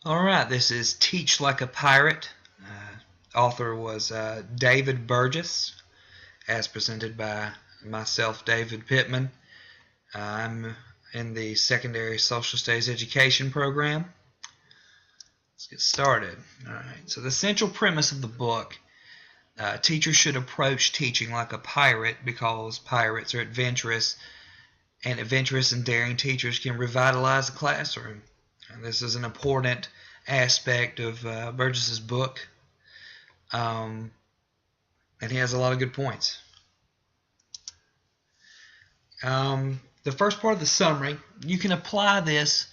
Alright, this is Teach Like a Pirate. Author was David Burgess, as presented by myself, David Pittman. I'm in the secondary social studies education program. Let's get started. Alright, so the central premise of the book, teachers should approach teaching like a pirate because pirates are adventurous, and adventurous and daring teachers can revitalize the classroom. And this is an important aspect of Burgess's book, and he has a lot of good points. The first part of the summary, you can apply this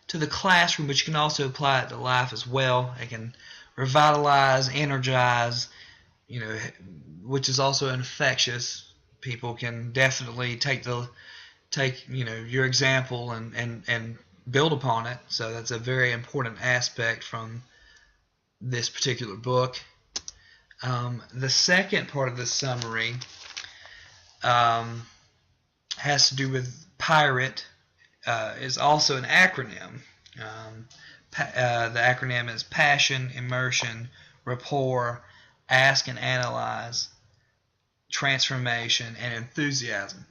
to the classroom, but you can also apply it to life as well. It can revitalize, energize, which is also infectious. People can definitely take your example and build upon it. So that's a very important aspect from this particular book. The second part of the summary has to do with pirate. Is also an acronym. The acronym is passion, immersion, rapport, ask and analyze, transformation, and enthusiasm.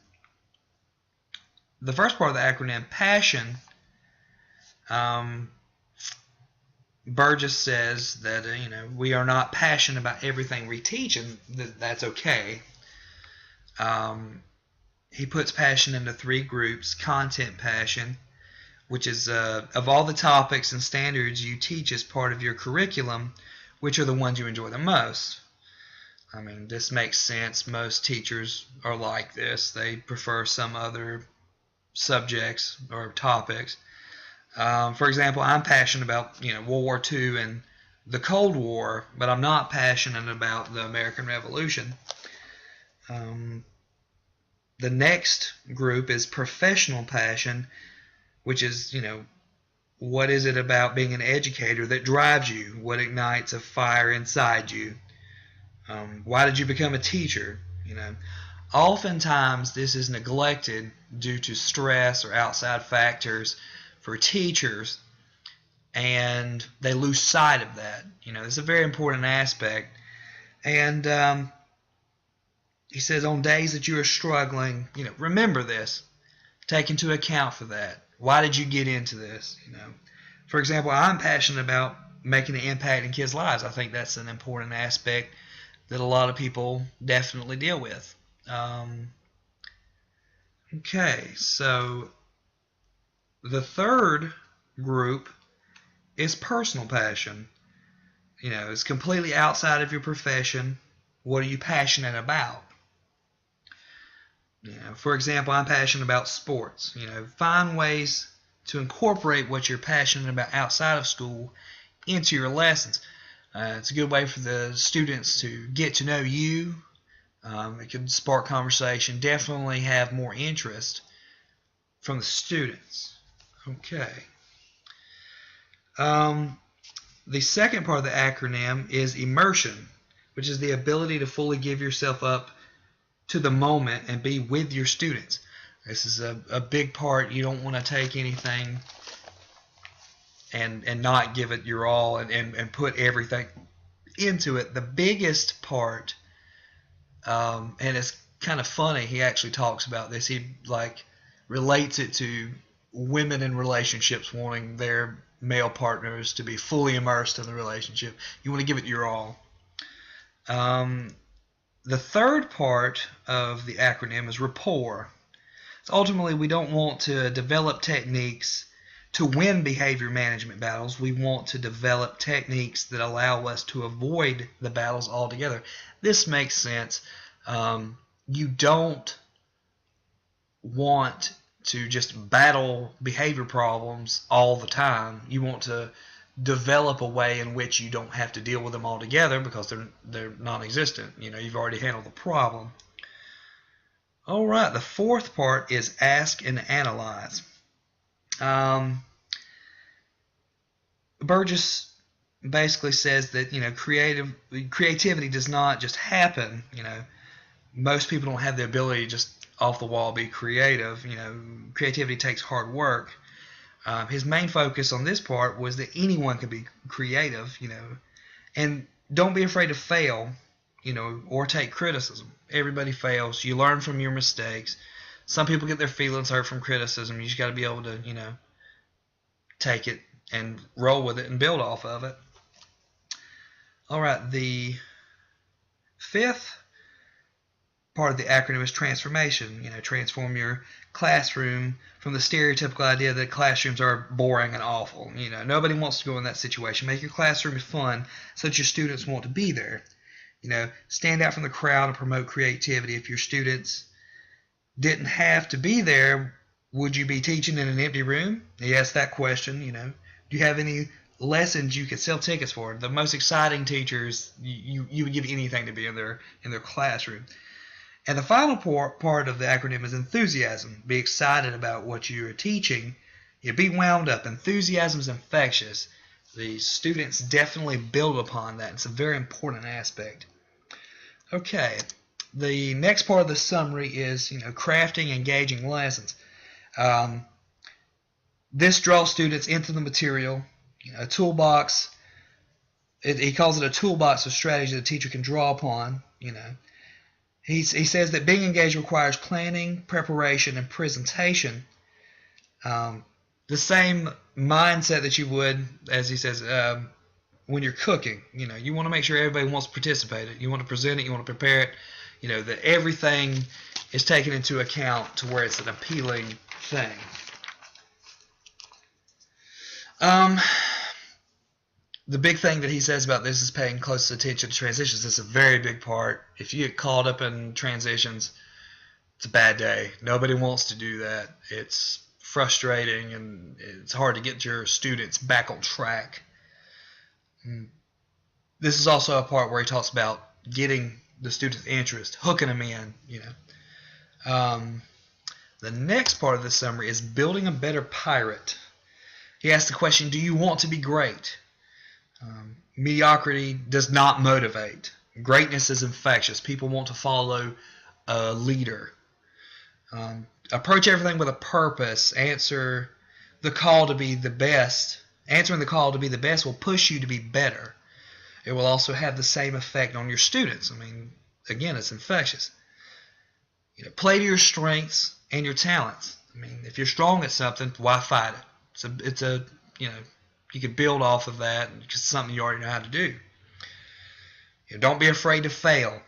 The first part of the acronym, passion, Burgess says that we are not passionate about everything we teach, and that's okay. He puts passion into three groups: content passion, which is of all the topics and standards you teach as part of your curriculum, which are the ones you enjoy the most. I mean, this makes sense. Most teachers are like this. They prefer some other subjects or topics. For example, I'm passionate about World War II and the Cold War, but I'm not passionate about the American Revolution. The next group is professional passion, which is what is it about being an educator that drives you? What ignites a fire inside you? Why did you become a teacher? Oftentimes this is neglected due to stress or outside factors for teachers, and they lose sight of that. It's a very important aspect. And he says, on days that you are struggling, remember this. Take into account for that. Why did you get into this? For example, I'm passionate about making an impact in kids' lives. I think that's an important aspect that a lot of people definitely deal with. Okay, so the third group is personal passion. It's completely outside of your profession. What are you passionate about? For example, I'm passionate about sports. Find ways to incorporate what you're passionate about outside of school into your lessons. It's a good way for the students to get to know you. It can spark conversation, definitely have more interest from the students. Okay. The second part of the acronym is immersion, which is the ability to fully give yourself up to the moment and be with your students. This is a big part. You don't want to take anything and not give it your all and put everything into it. The biggest part, and it's kind of funny, he actually talks about this. He relates it to women in relationships wanting their male partners to be fully immersed in the relationship. You want to give it your all. The third part of the acronym is rapport. So ultimately, we don't want to develop techniques to win behavior management battles. We want to develop techniques that allow us to avoid the battles altogether. This makes sense. You don't want to just battle behavior problems all the time. You want to develop a way in which you don't have to deal with them altogether because they're non-existent. You've already handled the problem. All right, the fourth part is ask and analyze. Burgess basically says that creativity does not just happen. Most people don't have the ability to just off the wall be creative. Creativity takes hard work. His main focus on this part was that anyone could be creative, and don't be afraid to fail, or take criticism. Everybody fails. You learn from your mistakes. Some people get their feelings hurt from criticism. You just got to be able to, take it and roll with it and build off of it. All right, the fifth part of the acronym is transformation. Transform your classroom from the stereotypical idea that classrooms are boring and awful. Nobody wants to go in that situation. Make your classroom fun so that your students want to be there. Stand out from the crowd and promote creativity. If your students didn't have to be there, would you be teaching in an empty room? You ask that question. Do you have any lessons you could sell tickets for? The most exciting teachers, you would give anything to be in their classroom. And the final part of the acronym is enthusiasm. Be excited about what you're teaching. Be wound up. Enthusiasm is infectious. The students definitely build upon that. It's a very important aspect. Okay, the next part of the summary is crafting engaging lessons. This draws students into the material. A toolbox. He calls it a toolbox of strategy the teacher can draw upon. He says that being engaged requires planning, preparation, and presentation. The same mindset that you would, as he says, when you're cooking. You want to make sure everybody wants to participate. You want to present it. You want to prepare it. That everything is taken into account to where it's an appealing thing. The big thing that he says about this is paying close attention to transitions. It's a very big part. If you get caught up in transitions, it's a bad day. Nobody wants to do that. It's frustrating and it's hard to get your students back on track. This is also a part where he talks about getting the students' interest, hooking them in. The next part of the summary is building a better pirate. He asks the question, do you want to be great? Mediocrity does not motivate. Greatness is infectious. People want to follow a leader. Approach everything with a purpose. Answering the call to be the best will push you to be better. It will also have the same effect on your students. Again, it's infectious. Play to your strengths and your talents. If you're strong at something, why fight it? You could build off of that because it's something you already know how to do. Don't be afraid to fail.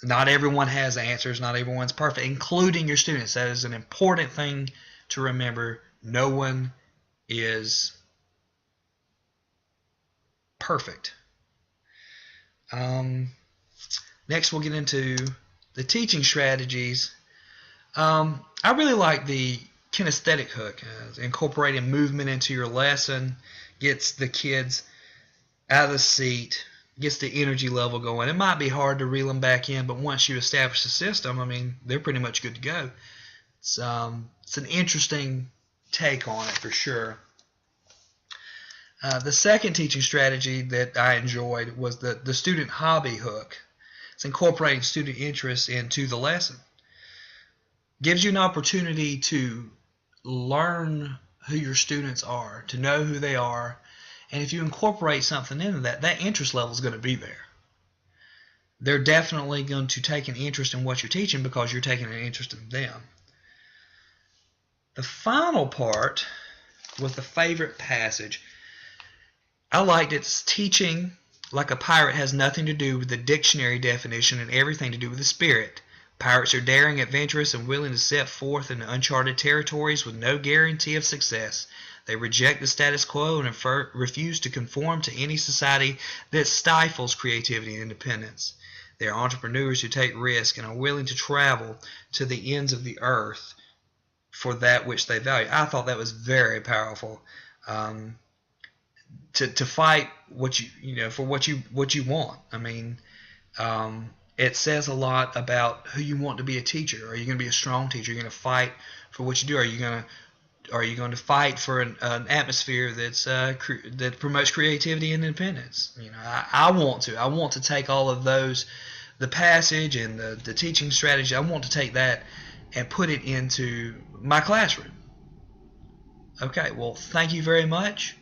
Not everyone has answers. Not everyone's perfect, including your students. That is an important thing to remember. No one is perfect. Next, we'll get into the teaching strategies. I really like the kinesthetic hook. Incorporating movement into your lesson gets the kids out of the seat, gets the energy level going. It might be hard to reel them back in, but once you establish the system, they're pretty much good to go. It's an interesting take on it for sure. The second teaching strategy that I enjoyed was the student hobby hook. It's incorporating student interest into the lesson. Gives you an opportunity to learn who your students are, to know who they are, and if you incorporate something into that interest level is going to be there. They're definitely going to take an interest in what you're teaching because you're taking an interest in them. The final part was the favorite passage. I liked it. Teaching like a pirate has nothing to do with the dictionary definition and everything to do with the spirit. Pirates are daring, adventurous, and willing to set forth into uncharted territories with no guarantee of success. They reject the status quo and refuse to conform to any society that stifles creativity and independence. They are entrepreneurs who take risks and are willing to travel to the ends of the earth for that which they value. I thought that was very powerful. To fight for what you want. It says a lot about who you want to be a teacher. Are you going to be a strong teacher? Are you going to fight for what you do? Are you going to fight for an atmosphere that promotes creativity and independence? I want to take all of those, the passage and the teaching strategy. I want to take that and put it into my classroom. Okay, well, thank you very much.